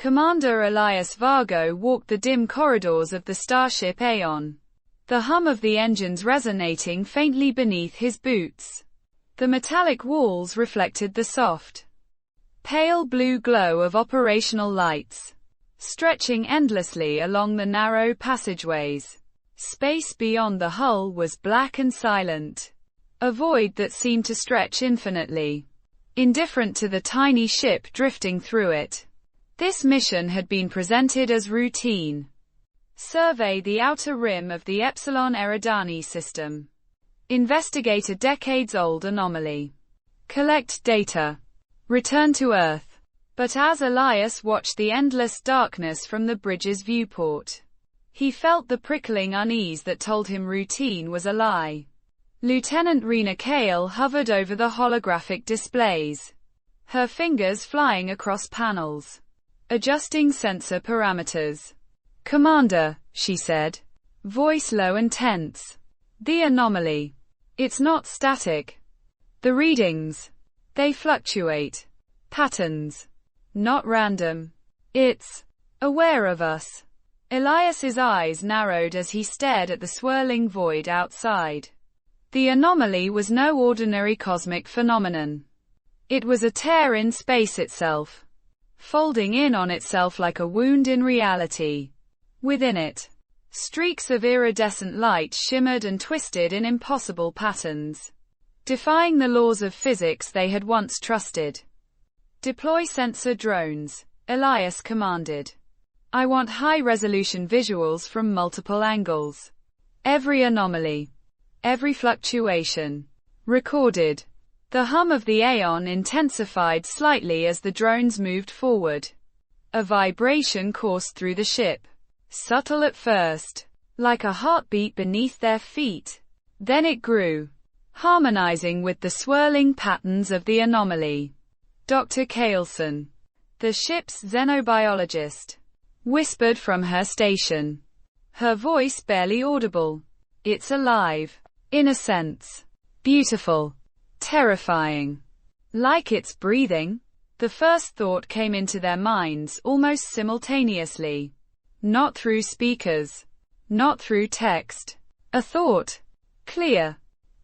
Commander Elias Vargo walked the dim corridors of the starship Aeon, the hum of the engines resonating faintly beneath his boots. The metallic walls reflected the soft, pale blue glow of operational lights, stretching endlessly along the narrow passageways. Space beyond the hull was black and silent, a void that seemed to stretch infinitely, indifferent to the tiny ship drifting through it. This mission had been presented as routine. Survey the outer rim of the Epsilon Eridani system. Investigate a decades-old anomaly. Collect data. Return to Earth. But as Elias watched the endless darkness from the bridge's viewport, he felt the prickling unease that told him routine was a lie. Lieutenant Rena Kale hovered over the holographic displays, her fingers flying across panels, adjusting sensor parameters. "Commander," she said, voice low and tense. "The anomaly. It's not static. The readings, they fluctuate. Patterns. Not random. It's aware of us." Elias's eyes narrowed as he stared at the swirling void outside. The anomaly was no ordinary cosmic phenomenon. It was a tear in space itself, folding in on itself like a wound in reality. Within it, streaks of iridescent light shimmered and twisted in impossible patterns, defying the laws of physics they had once trusted. "Deploy sensor drones," Elias commanded. "I want high-resolution visuals from multiple angles. Every anomaly, every fluctuation, recorded." The hum of the Aeon intensified slightly as the drones moved forward. A vibration coursed through the ship, subtle at first, like a heartbeat beneath their feet. Then it grew, harmonizing with the swirling patterns of the anomaly. Dr. Kaleson, the ship's xenobiologist, whispered from her station, her voice barely audible. "It's alive. In a sense. Beautiful. Terrifying. Like it's breathing." The first thought came into their minds almost simultaneously. Not through speakers. Not through text. A thought. Clear.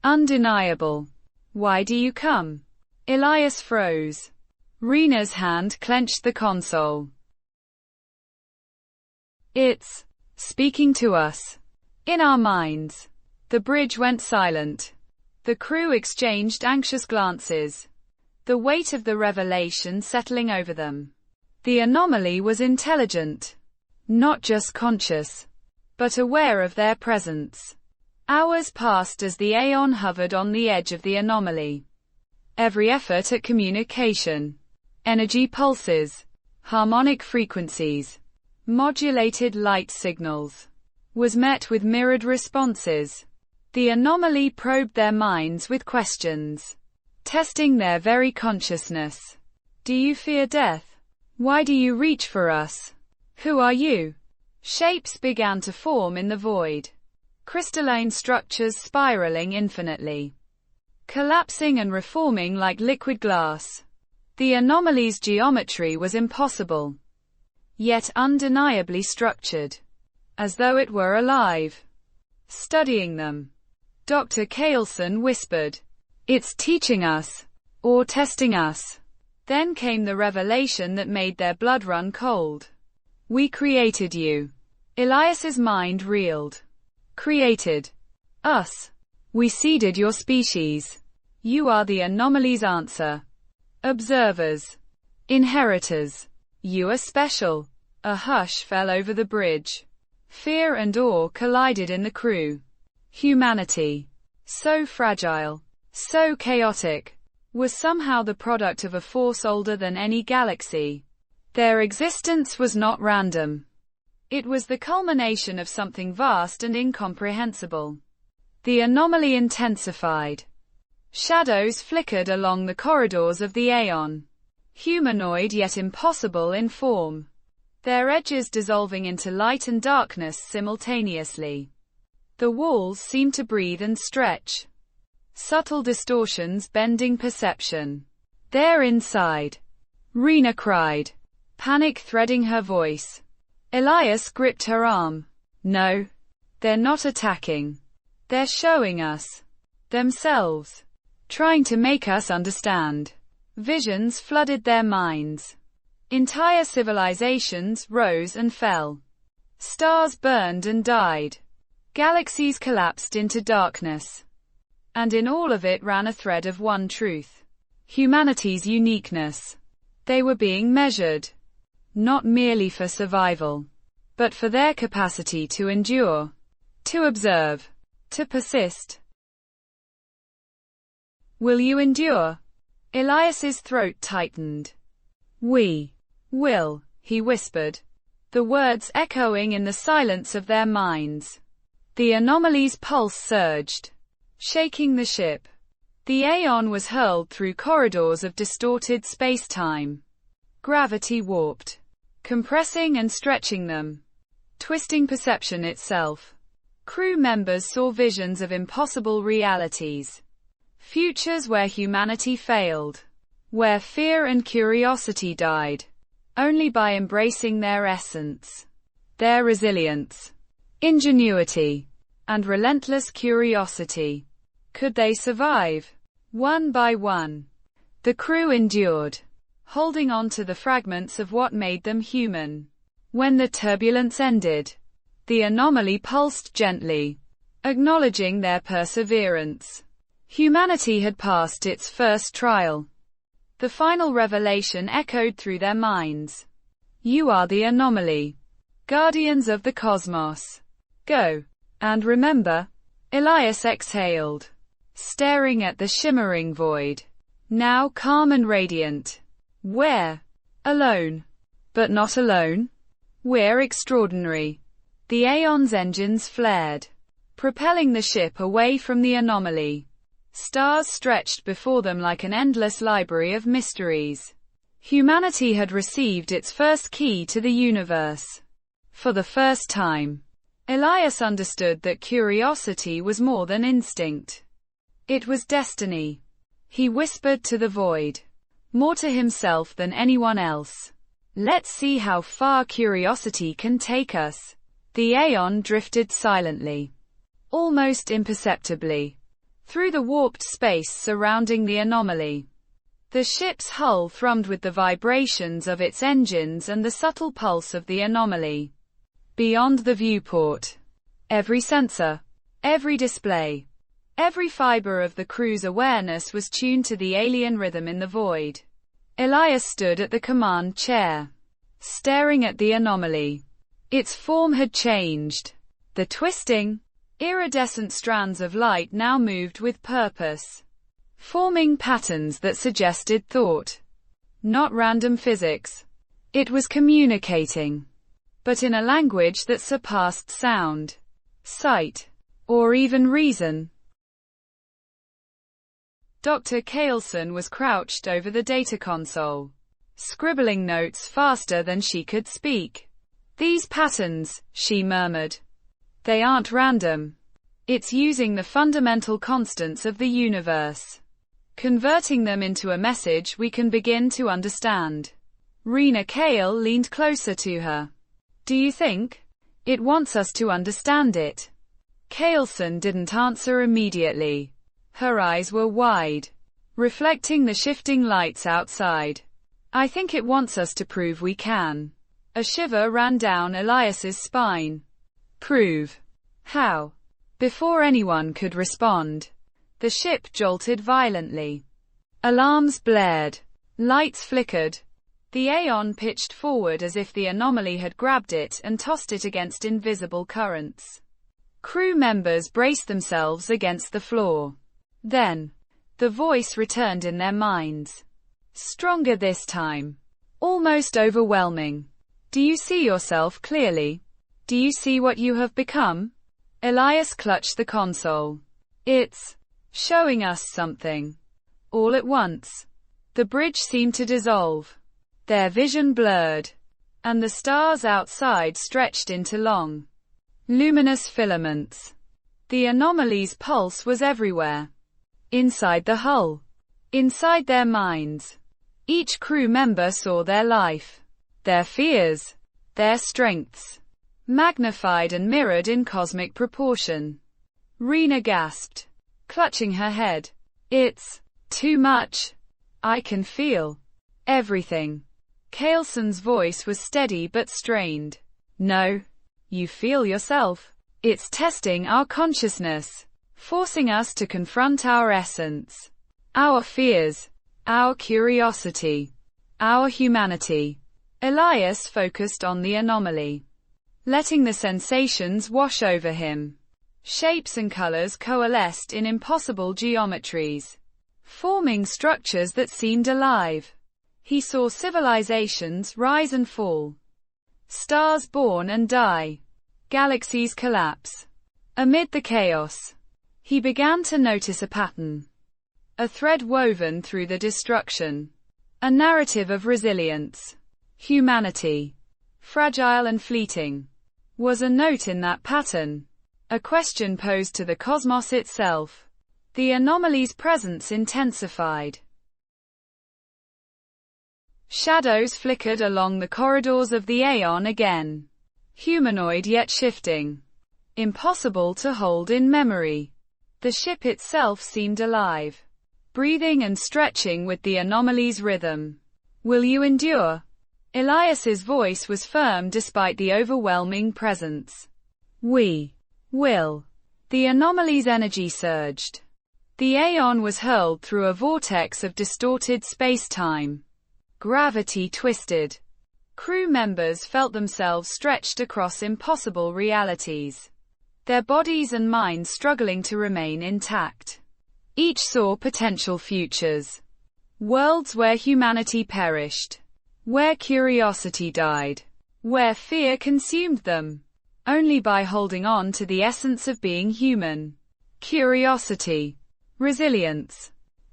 Undeniable. "Why do you come?" Elias froze. Rena's hand clenched the console. "It's speaking to us. In our minds." The bridge went silent. The crew exchanged anxious glances, the weight of the revelation settling over them. The anomaly was intelligent, not just conscious, but aware of their presence. Hours passed as the Aeon hovered on the edge of the anomaly. Every effort at communication, energy pulses, harmonic frequencies, modulated light signals, was met with mirrored responses. The anomaly probed their minds with questions, testing their very consciousness. "Do you fear death? Why do you reach for us? Who are you?" Shapes began to form in the void, crystalline structures spiraling infinitely, collapsing and reforming like liquid glass. The anomaly's geometry was impossible, yet undeniably structured, as though it were alive. Studying them, Dr. Kaleson whispered, "It's teaching us, or testing us." Then came the revelation that made their blood run cold. "We created you." Elias's mind reeled. "Created us? We seeded your species. You are the anomaly's answer. Observers. Inheritors. You are special." A hush fell over the bridge. Fear and awe collided in the crew. Humanity, so fragile, so chaotic, was somehow the product of a force older than any galaxy. Their existence was not random. It was the culmination of something vast and incomprehensible. The anomaly intensified. Shadows flickered along the corridors of the Aeon, humanoid yet impossible in form, their edges dissolving into light and darkness simultaneously. The walls seemed to breathe and stretch, subtle distortions bending perception. "They're inside," Rena cried, panic threading her voice. Elias gripped her arm. No. They're not attacking. They're showing us themselves. Trying to make us understand. Visions flooded their minds. Entire civilizations rose and fell. Stars burned and died. Galaxies collapsed into darkness. And in all of it ran a thread of one truth. Humanity's uniqueness. They were being measured. Not merely for survival, but for their capacity to endure, to observe, to persist. Will you endure? Elias's throat tightened. We will, he whispered, the words echoing in the silence of their minds. The Anomaly's pulse surged, shaking the ship. The Aeon was hurled through corridors of distorted space-time. Gravity warped, compressing and stretching them, twisting perception itself. Crew members saw visions of impossible realities. Futures where humanity failed, where fear and curiosity died, only by embracing their essence, their resilience, ingenuity, and relentless curiosity. Could they survive? One by one, the crew endured, holding on to the fragments of what made them human. When the turbulence ended, the Anomaly pulsed gently, acknowledging their perseverance. Humanity had passed its first trial. The final revelation echoed through their minds. You are the Anomaly, guardians of the cosmos. Go. And remember, Elias exhaled, staring at the shimmering void, now calm and radiant. We're alone, but not alone. We're extraordinary. The Aeon's engines flared, propelling the ship away from the Anomaly. Stars stretched before them like an endless library of mysteries. Humanity had received its first key to the universe. For the first time, Elias understood that curiosity was more than instinct. It was destiny. He whispered to the void, more to himself than anyone else. Let's see how far curiosity can take us. The Aeon drifted silently, almost imperceptibly, through the warped space surrounding the Anomaly. The ship's hull thrummed with the vibrations of its engines and the subtle pulse of the Anomaly. Beyond the viewport, every sensor, every display, every fiber of the crew's awareness was tuned to the alien rhythm in the void. Elias stood at the command chair, staring at the Anomaly. Its form had changed. The twisting, iridescent strands of light now moved with purpose, forming patterns that suggested thought. Not random physics. It was communicating, but in a language that surpassed sound, sight, or even reason. Dr. Kaleson was crouched over the data console, scribbling notes faster than she could speak. These patterns, she murmured. They aren't random. It's using the fundamental constants of the universe, converting them into a message we can begin to understand. Rena Kale leaned closer to her. Do you think it wants us to understand it? Kaleson didn't answer immediately. Her eyes were wide, reflecting the shifting lights outside. I think it wants us to prove we can. A shiver ran down Elias's spine. Prove? How? Before anyone could respond, the ship jolted violently. Alarms blared. Lights flickered. The Aeon pitched forward as if the Anomaly had grabbed it and tossed it against invisible currents. Crew members braced themselves against the floor. Then, the voice returned in their minds. Stronger this time. Almost overwhelming. Do you see yourself clearly? Do you see what you have become? Elias clutched the console. It's showing us something. All at once, the bridge seemed to dissolve. Their vision blurred, and the stars outside stretched into long, luminous filaments. The Anomaly's pulse was everywhere. Inside the hull. Inside their minds. Each crew member saw their life, their fears, their strengths, magnified and mirrored in cosmic proportion. Rena gasped, clutching her head. It's too much. I can feel everything. Kaelson's voice was steady but strained. No. You feel yourself. It's testing our consciousness, forcing us to confront our essence, our fears, our curiosity, our humanity. Elias focused on the anomaly, letting the sensations wash over him. Shapes and colors coalesced in impossible geometries, forming structures that seemed alive. He saw civilizations rise and fall, stars born and die, galaxies collapse. Amid the chaos, he began to notice a pattern, a thread woven through the destruction, a narrative of resilience. Humanity, fragile and fleeting, was a note in that pattern, a question posed to the cosmos itself. The anomaly's presence intensified. Shadows flickered along the corridors of the Aeon again. Humanoid yet shifting. Impossible to hold in memory. The ship itself seemed alive, breathing and stretching with the anomaly's rhythm. Will you endure? Elias's voice was firm despite the overwhelming presence. We will. The anomaly's energy surged. The Aeon was hurled through a vortex of distorted space-time. Gravity twisted. Crew members felt themselves stretched across impossible realities, their bodies and minds struggling to remain intact. Each saw potential futures. Worlds where humanity perished, where curiosity died, where fear consumed them. Only by holding on to the essence of being human, curiosity, resilience,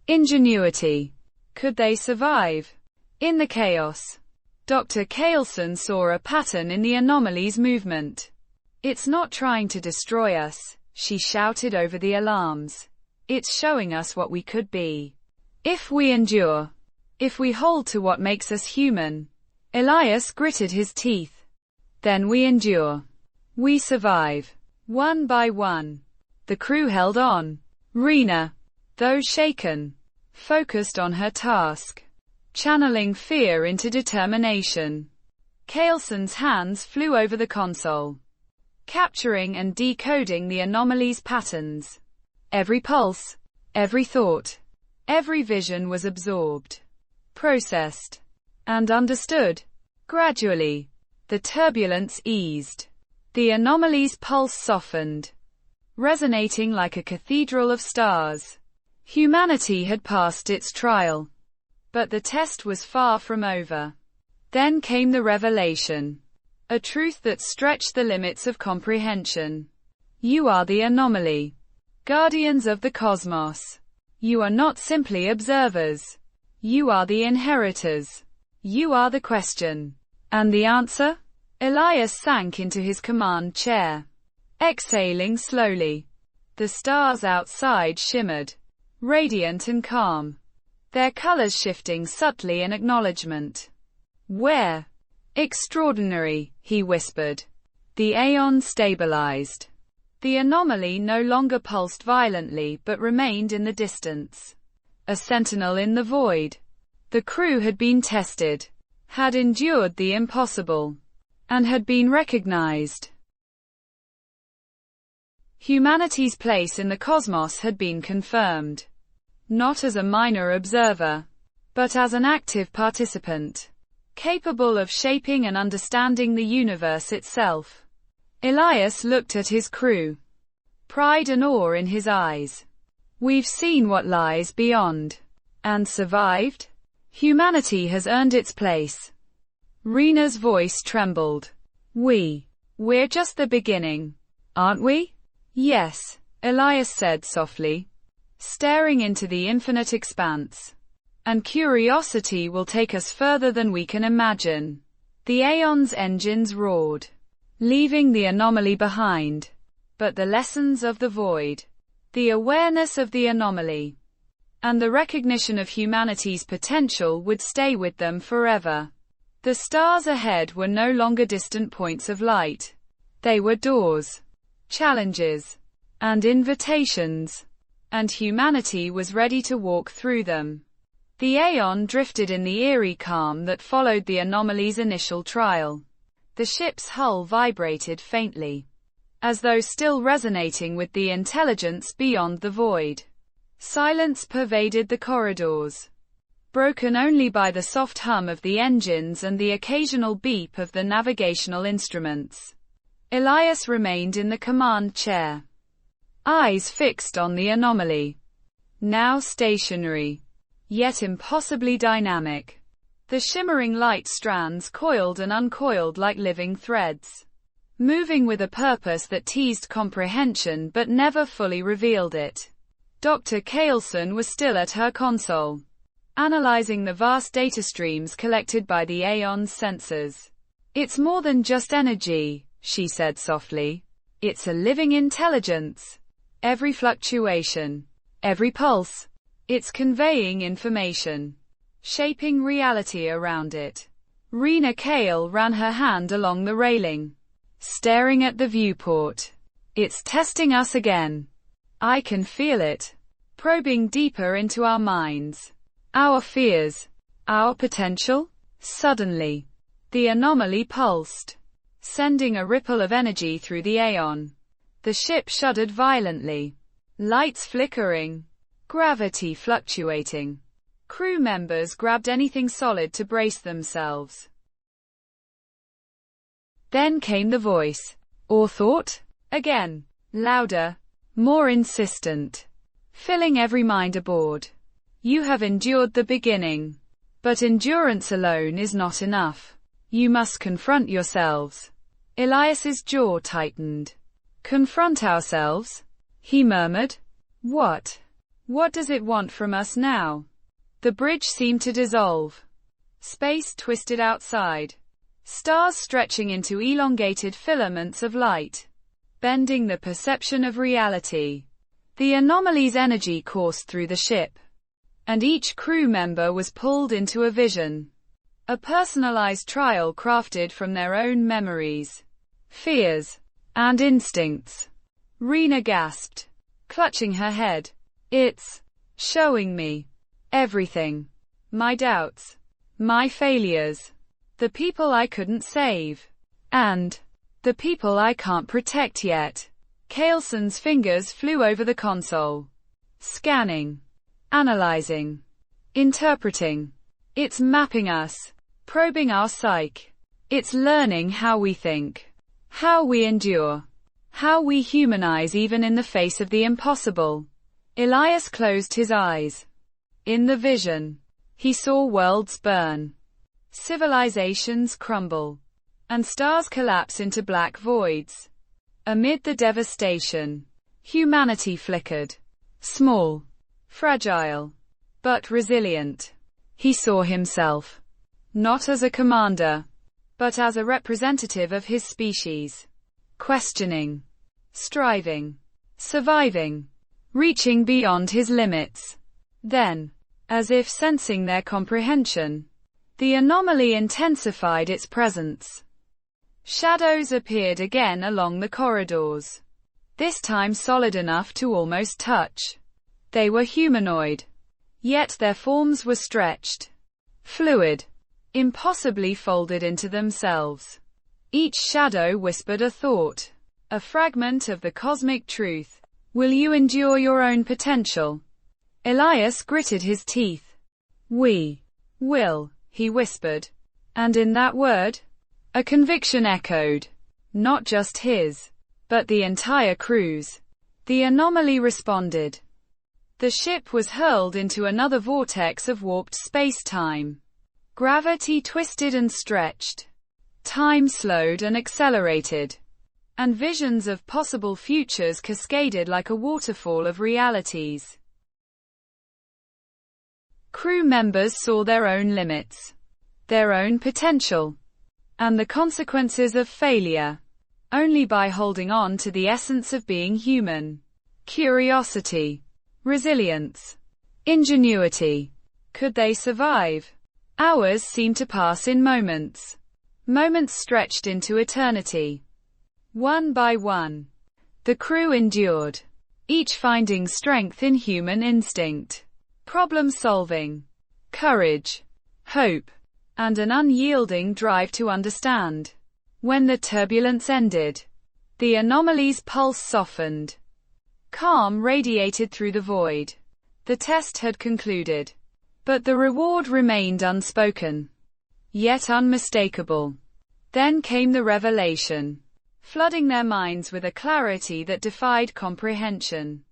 ingenuity, could they survive. In the chaos, Dr. Kaelson saw a pattern in the anomaly's movement. It's not trying to destroy us, she shouted over the alarms. It's showing us what we could be. If we endure. If we hold to what makes us human. Elias gritted his teeth. Then we endure. We survive. One by one. The crew held on. Rena, though shaken, focused on her task, channeling fear into determination. Kaelson's hands flew over the console, capturing and decoding the anomaly's patterns. Every pulse, every thought, every vision was absorbed, processed, and understood. Gradually, the turbulence eased. The anomaly's pulse softened, resonating like a cathedral of stars. Humanity had passed its trial. But the test was far from over. Then came the revelation. A truth that stretched the limits of comprehension. You are the anomaly. Guardians of the cosmos. You are not simply observers. You are the inheritors. You are the question. And the answer? Elias sank into his command chair, exhaling slowly. The stars outside shimmered, radiant and calm, their colors shifting subtly in acknowledgement. Where? Extraordinary, he whispered. The Aeon stabilized. The anomaly no longer pulsed violently but remained in the distance, a sentinel in the void. The crew had been tested, had endured the impossible, and had been recognized. Humanity's place in the cosmos had been confirmed, not as a minor observer, but as an active participant, capable of shaping and understanding the universe itself. Elias looked at his crew, pride and awe in his eyes. We've seen what lies beyond, and survived. Humanity has earned its place. Rena's voice trembled. We're just the beginning, aren't we? Yes, Elias said softly, staring into the infinite expanse. And curiosity will take us further than we can imagine. The Aeon's engines roared, leaving the anomaly behind. But the lessons of the void, the awareness of the anomaly, and the recognition of humanity's potential would stay with them forever. The stars ahead were no longer distant points of light. They were doors, challenges, and invitations, and humanity was ready to walk through them. The Aeon drifted in the eerie calm that followed the Anomaly's initial trial. The ship's hull vibrated faintly, as though still resonating with the intelligence beyond the void. Silence pervaded the corridors, broken only by the soft hum of the engines and the occasional beep of the navigational instruments. Elias remained in the command chair, eyes fixed on the Anomaly, now stationary, yet impossibly dynamic. The shimmering light strands coiled and uncoiled like living threads, moving with a purpose that teased comprehension but never fully revealed it. Dr. Kaleson was still at her console, analyzing the vast data streams collected by the Aeon's sensors. "It's more than just energy," she said softly. "It's a living intelligence. Every fluctuation, every pulse, it's conveying information, shaping reality around it." Rena Kale ran her hand along the railing, staring at the viewport. "It's testing us again. I can feel it, probing deeper into our minds, our fears, our potential." Suddenly, the Anomaly pulsed, sending a ripple of energy through the Aeon. The ship shuddered violently, lights flickering, gravity fluctuating. Crew members grabbed anything solid to brace themselves. Then came the voice, or thought, again, louder, more insistent, filling every mind aboard. "You have endured the beginning. But endurance alone is not enough. You must confront yourselves." Elias's jaw tightened. "Confront ourselves?" he murmured. "What? What does it want from us now?" The bridge seemed to dissolve. Space twisted outside, stars stretching into elongated filaments of light, bending the perception of reality. The Anomaly's energy coursed through the ship, and each crew member was pulled into a vision, a personalized trial crafted from their own memories, fears, and instincts. Rena gasped, clutching her head. "It's showing me everything. My doubts, my failures, the people I couldn't save, and the people I can't protect yet." Kaleson's fingers flew over the console, scanning, analyzing, interpreting. "It's mapping us, probing our psyche. It's learning how we think, how we endure, how we humanize even in the face of the impossible." Elias closed his eyes. In the vision, he saw worlds burn, civilizations crumble, and stars collapse into black voids. Amid the devastation, humanity flickered, small, fragile, but resilient. He saw himself, not as a commander, but as a representative of his species, questioning, striving, surviving, reaching beyond his limits. Then, as if sensing their comprehension, the Anomaly intensified its presence. Shadows appeared again along the corridors, this time solid enough to almost touch. They were humanoid, yet their forms were stretched, fluid, impossibly folded into themselves. Each shadow whispered a thought, a fragment of the cosmic truth. "Will you endure your own potential?" Elias gritted his teeth. "We will," he whispered. And in that word, a conviction echoed, not just his, but the entire crew's. The Anomaly responded. The ship was hurled into another vortex of warped space-time. Gravity twisted and stretched. Time slowed and accelerated. And visions of possible futures cascaded like a waterfall of realities. Crew members saw their own limits, their own potential, and the consequences of failure. Only by holding on to the essence of being human, curiosity, resilience, ingenuity, could they survive. Hours seemed to pass in moments. Moments stretched into eternity. One by one, the crew endured, each finding strength in human instinct, problem-solving, courage, hope, and an unyielding drive to understand. When the turbulence ended, the anomaly's pulse softened. Calm radiated through the void. The test had concluded, but the reward remained unspoken, yet unmistakable. Then came the revelation, flooding their minds with a clarity that defied comprehension.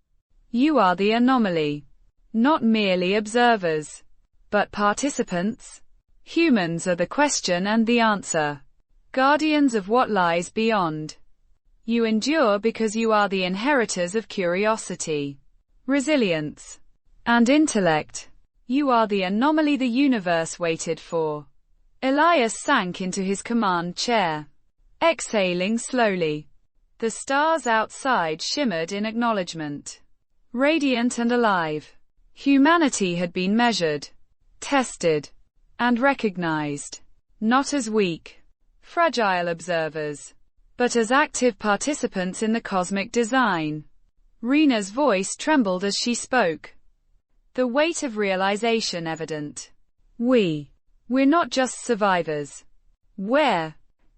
You are the anomaly. Not merely observers, but participants. Humans are the question and the answer, guardians of what lies beyond. You endure because you are the inheritors of curiosity, resilience, and intellect. You are the anomaly the universe waited for. Elias sank into his command chair, exhaling slowly. The stars outside shimmered in acknowledgement, radiant and alive. Humanity had been measured, tested, and recognized, not as weak, fragile observers, but as active participants in the cosmic design. Rena's voice trembled as she spoke, the weight of realization evident. We're not just survivors. We're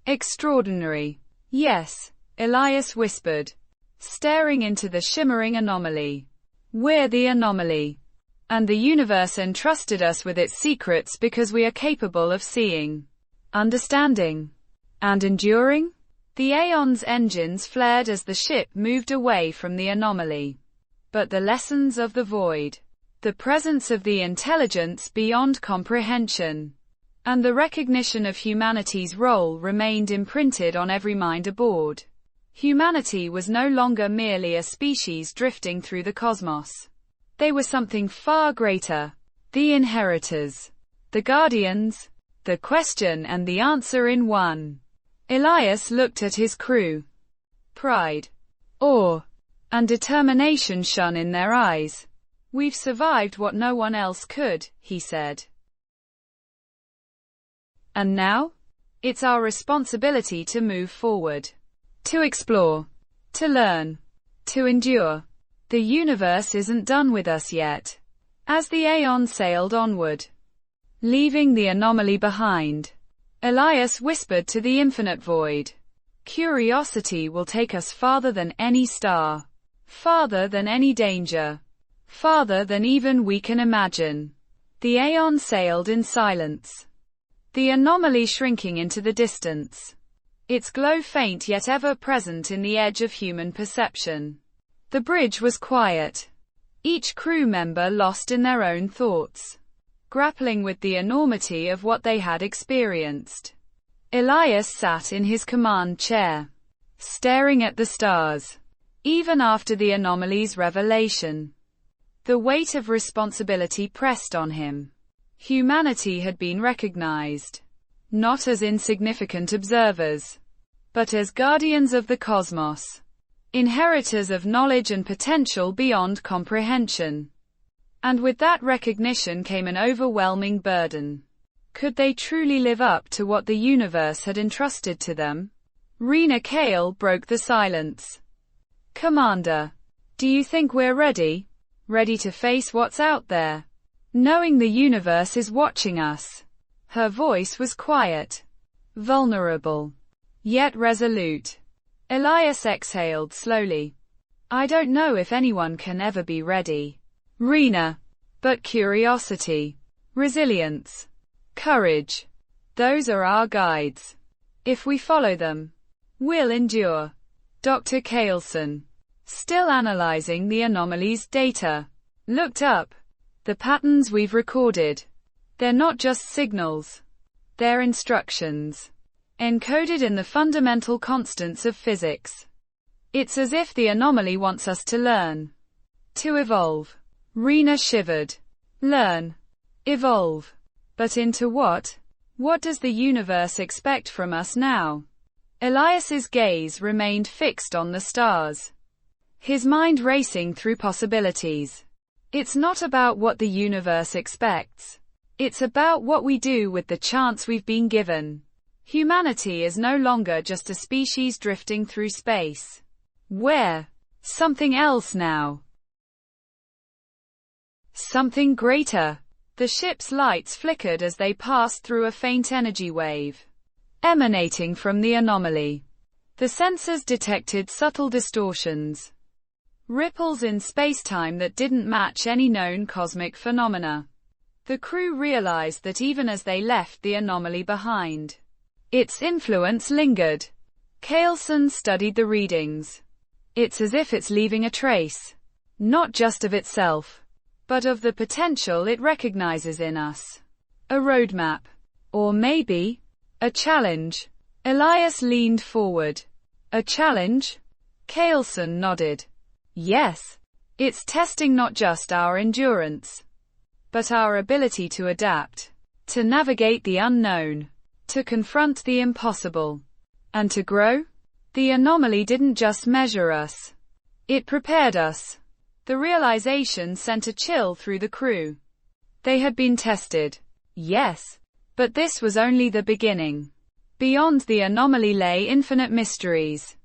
extraordinary. Yes, Elias whispered, staring into the shimmering anomaly. We're the anomaly. And the universe entrusted us with its secrets because we are capable of seeing, understanding, and enduring. The Aeon's engines flared as the ship moved away from the anomaly. But the lessons of the void, the presence of the intelligence beyond comprehension, and the recognition of humanity's role remained imprinted on every mind aboard. Humanity was no longer merely a species drifting through the cosmos. They were something far greater, the inheritors, the guardians, the question and the answer in one. Elias looked at his crew. Pride, awe, and determination shone in their eyes. We've survived what no one else could, he said. And now? It's our responsibility to move forward, to explore, to learn, to endure. The universe isn't done with us yet. As the Aeon sailed onward, leaving the anomaly behind, Elias whispered to the infinite void. Curiosity will take us farther than any star, farther than any danger, farther than even we can imagine. The Aeon sailed in silence, the anomaly shrinking into the distance, its glow faint yet ever present in the edge of human perception. The bridge was quiet, each crew member lost in their own thoughts, grappling with the enormity of what they had experienced. Elias sat in his command chair, staring at the stars. Even after the anomaly's revelation, the weight of responsibility pressed on him. Humanity had been recognized, not as insignificant observers, but as guardians of the cosmos, inheritors of knowledge and potential beyond comprehension. And with that recognition came an overwhelming burden. Could they truly live up to what the universe had entrusted to them? Rena Kale broke the silence. Commander, do you think we're ready? Ready to face what's out there? Knowing the universe is watching us. Her voice was quiet, vulnerable, yet resolute. Elias exhaled slowly. I don't know if anyone can ever be ready, Rena. But curiosity, resilience, courage, those are our guides. If we follow them, we'll endure. Dr. Kaleson, still analyzing the anomaly's data, looked up. The patterns we've recorded, they're not just signals. They're instructions, encoded in the fundamental constants of physics. It's as if the anomaly wants us to learn, to evolve. Rena shivered. Learn, evolve. But into what? What does the universe expect from us now? Elias's gaze remained fixed on the stars, his mind racing through possibilities. It's not about what the universe expects. It's about what we do with the chance we've been given. Humanity is no longer just a species drifting through space. We're something else now. Something greater. The ship's lights flickered as they passed through a faint energy wave emanating from the anomaly. The sensors detected subtle distortions, ripples in spacetime that didn't match any known cosmic phenomena. The crew realized that even as they left the anomaly behind, its influence lingered. Coulson studied the readings. It's as if it's leaving a trace, not just of itself, but of the potential it recognizes in us. A roadmap. Or maybe a challenge. Elias leaned forward. A challenge? Coulson nodded. Yes. It's testing not just our endurance, but our ability to adapt, to navigate the unknown, to confront the impossible, and to grow. The anomaly didn't just measure us. It prepared us. The realization sent a chill through the crew. They had been tested. Yes. But this was only the beginning. Beyond the anomaly lay infinite mysteries,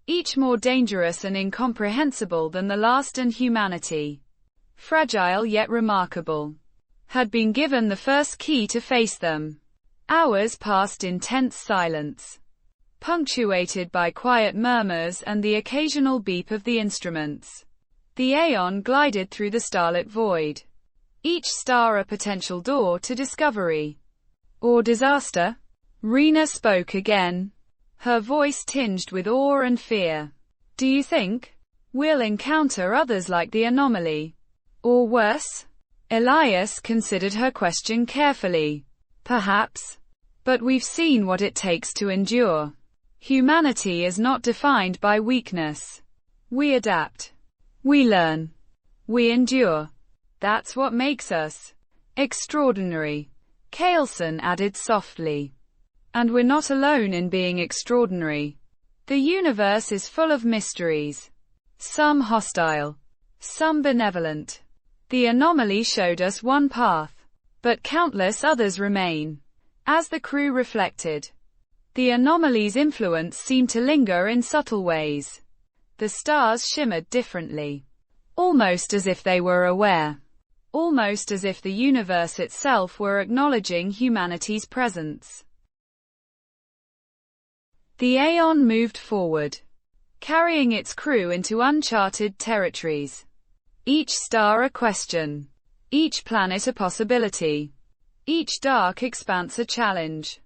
each more dangerous and incomprehensible than the last, and humanity, fragile yet remarkable, had been given the first key to face them. Hours passed in tense silence, punctuated by quiet murmurs and the occasional beep of the instruments. The Aeon glided through the starlit void, each star a potential door to discovery or disaster. Rena spoke again, her voice tinged with awe and fear. Do you think we'll encounter others like the anomaly? Or worse? Elias considered her question carefully. Perhaps. But we've seen what it takes to endure. Humanity is not defined by weakness. We adapt. We learn. We endure. That's what makes us extraordinary. Coulson added softly. And we're not alone in being extraordinary. The universe is full of mysteries. Some hostile, some benevolent. The anomaly showed us one path, but countless others remain. As the crew reflected, the anomaly's influence seemed to linger in subtle ways. The stars shimmered differently, almost as if they were aware, almost as if the universe itself were acknowledging humanity's presence. The Aeon moved forward, carrying its crew into uncharted territories. Each star a question, each planet a possibility, each dark expanse a challenge.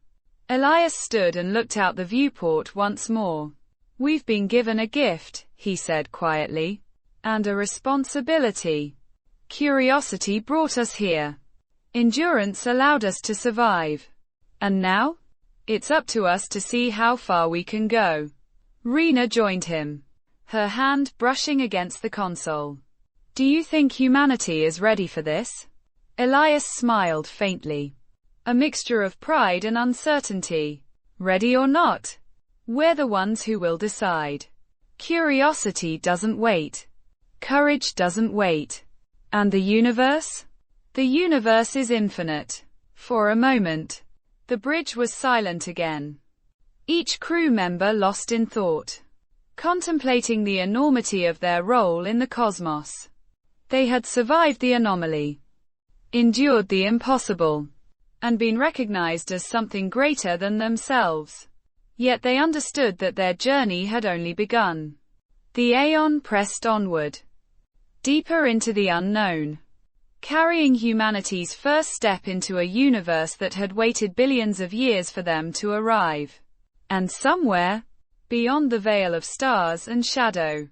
Elias stood and looked out the viewport once more. We've been given a gift, he said quietly, and a responsibility. Curiosity brought us here. Endurance allowed us to survive. And now? It's up to us to see how far we can go. Rena joined him, her hand brushing against the console. Do you think humanity is ready for this? Elias smiled faintly. A mixture of pride and uncertainty. Ready or not? We're the ones who will decide. Curiosity doesn't wait. Courage doesn't wait. And the universe? The universe is infinite. For a moment, the bridge was silent again. Each crew member lost in thought, contemplating the enormity of their role in the cosmos. They had survived the anomaly, endured the impossible, and been recognized as something greater than themselves. Yet they understood that their journey had only begun. The Aeon pressed onward, deeper into the unknown, carrying humanity's first step into a universe that had waited billions of years for them to arrive. And somewhere, beyond the veil of stars and shadow,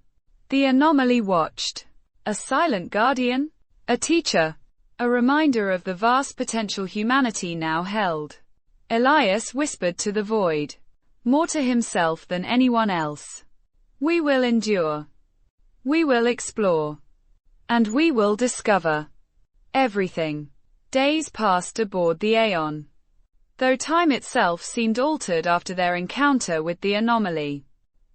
the anomaly watched. A silent guardian? A teacher? A reminder of the vast potential humanity now held. Elias whispered to the void, more to himself than anyone else. We will endure. We will explore. And we will discover everything. Days passed aboard the Aeon, though time itself seemed altered after their encounter with the anomaly.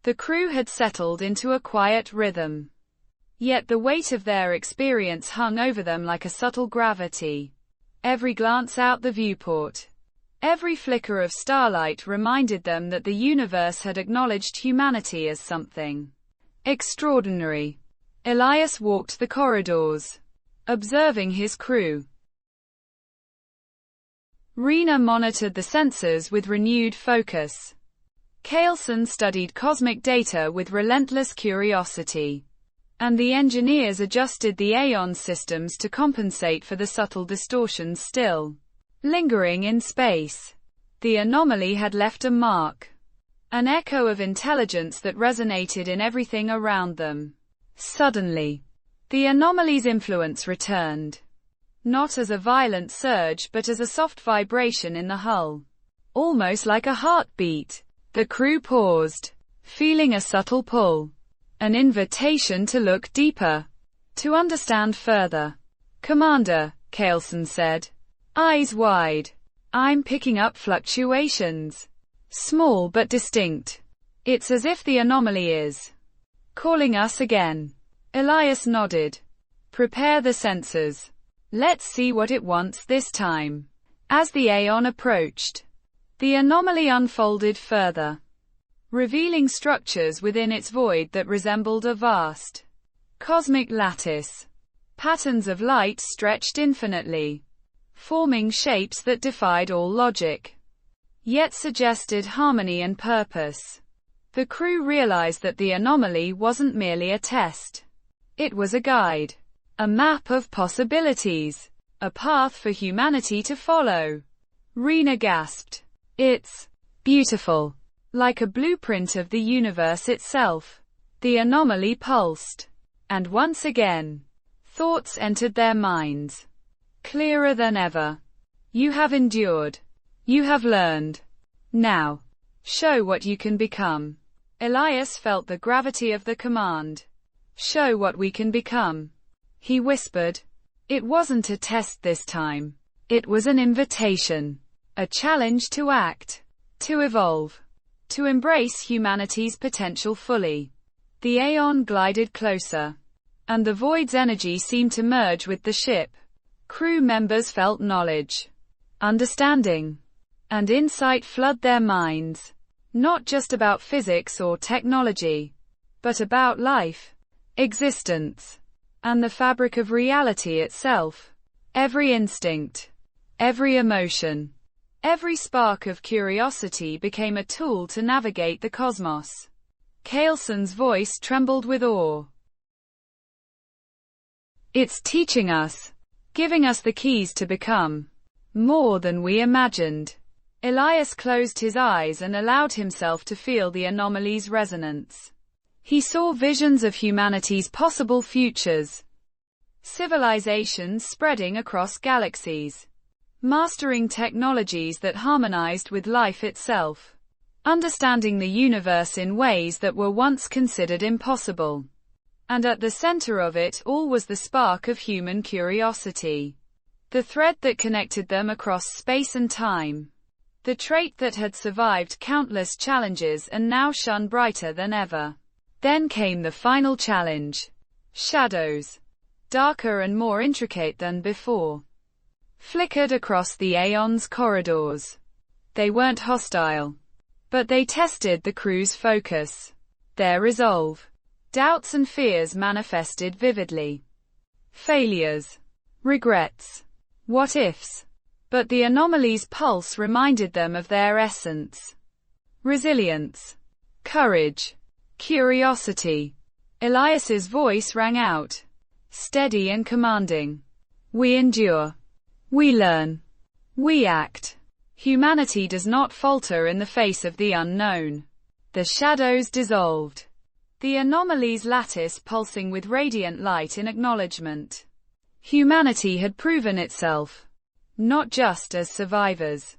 The crew had settled into a quiet rhythm. Yet the weight of their experience hung over them like a subtle gravity. every glance out the viewport, every flicker of starlight reminded them that the universe had acknowledged humanity as something extraordinary. Elias walked the corridors, observing his crew. Rena monitored the sensors with renewed focus. Kaelson studied cosmic data with relentless curiosity, and the engineers adjusted the Aeon systems to compensate for the subtle distortions still lingering in space. The anomaly had left a mark, an echo of intelligence that resonated in everything around them. Suddenly, the anomaly's influence returned, not as a violent surge but as a soft vibration in the hull, almost like a heartbeat. The crew paused, feeling a subtle pull, an invitation to look deeper, to understand further. "Commander," Kaelson said, eyes wide, "I'm picking up fluctuations. Small but distinct. It's as if the anomaly is calling us again." Elias nodded. "Prepare the sensors. Let's see what it wants this time." As the Aeon approached, the anomaly unfolded further, revealing structures within its void that resembled a vast cosmic lattice. Patterns of light stretched infinitely, forming shapes that defied all logic, yet suggested harmony and purpose. The crew realized that the anomaly wasn't merely a test. It was a guide, a map of possibilities, a path for humanity to follow. Rena gasped. "It's beautiful. Like a blueprint of the universe itself." The anomaly pulsed, and once again, thoughts entered their minds, clearer than ever. "You have endured. You have learned. Now, show what you can become." Elias felt the gravity of the command. "Show what we can become," he whispered. It wasn't a test this time. It was an invitation, a challenge to act, to evolve, to embrace humanity's potential fully. The Aeon glided closer, and the void's energy seemed to merge with the ship. Crew members felt knowledge, understanding, and insight flood their minds, not just about physics or technology, but about life, existence, and the fabric of reality itself. Every instinct, every emotion, every spark of curiosity became a tool to navigate the cosmos. Kaelson's voice trembled with awe. "It's teaching us, giving us the keys to become more than we imagined." Elias closed his eyes and allowed himself to feel the anomaly's resonance. He saw visions of humanity's possible futures, civilizations spreading across galaxies, mastering technologies that harmonized with life itself, understanding the universe in ways that were once considered impossible. And at the center of it all was the spark of human curiosity, the thread that connected them across space and time, the trait that had survived countless challenges and now shone brighter than ever. Then came the final challenge. Shadows, darker and more intricate than before, flickered across the Aeon's corridors. They weren't hostile, but they tested the crew's focus, their resolve. Doubts and fears manifested vividly. Failures, regrets, what-ifs. But the anomaly's pulse reminded them of their essence. Resilience, courage, curiosity. Elias's voice rang out, steady and commanding. "We endure. We learn. We act." Humanity does not falter in the face of the unknown. The shadows dissolved, the anomaly's lattice pulsing with radiant light in acknowledgement. Humanity had proven itself, not just as survivors,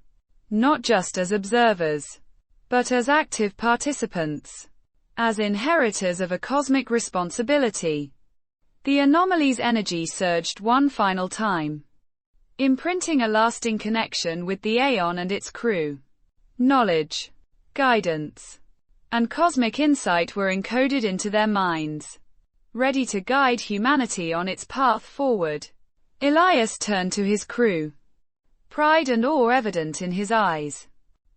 not just as observers, but as active participants, as inheritors of a cosmic responsibility. The anomaly's energy surged one final time, imprinting a lasting connection with the Aeon and its crew. Knowledge, guidance, and cosmic insight were encoded into their minds, ready to guide humanity on its path forward. Elias turned to his crew. pride and awe evident in his eyes.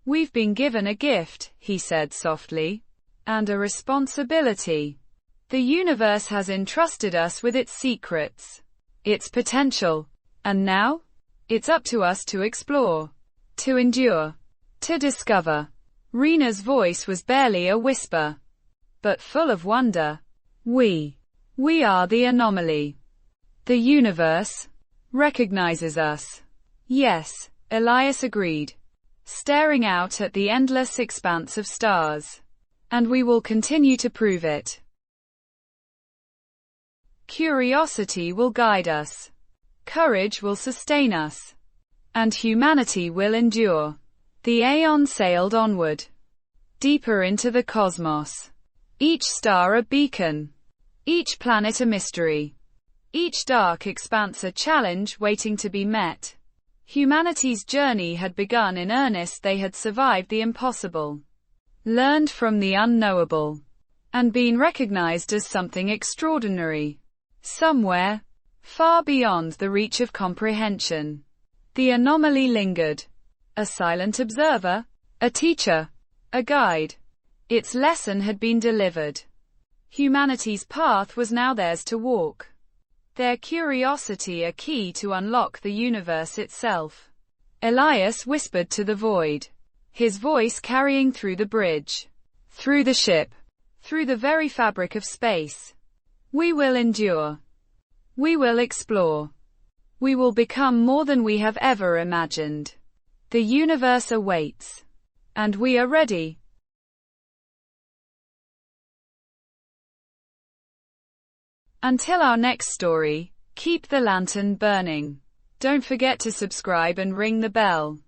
"We've been given a gift," he said softly, "and a responsibility. The universe has entrusted us with its secrets, its potential. And now? It's up to us to explore, to endure, to discover." Rena's voice was barely a whisper, but full of wonder. We are the anomaly. The universe recognizes us." "Yes," Elias agreed, staring out at the endless expanse of stars. "And we will continue to prove it. Curiosity will guide us. Courage will sustain us. And humanity will endure." The Aeon sailed onward, deeper into the cosmos. Each star a beacon, each planet a mystery, each dark expanse a challenge waiting to be met. Humanity's journey had begun in earnest. They had survived the impossible, learned from the unknowable, and been recognized as something extraordinary. Somewhere, far beyond the reach of comprehension, the anomaly lingered, a silent observer, a teacher, a guide. Its lesson had been delivered. Humanity's path was now theirs to walk. Their curiosity a key to unlock the universe itself. Elias whispered to the void, his voice carrying through the bridge, through the ship, through the very fabric of space. "We will endure. We will explore. We will become more than we have ever imagined. The universe awaits. And we are ready." Until our next story, keep the lantern burning. Don't forget to subscribe and ring the bell.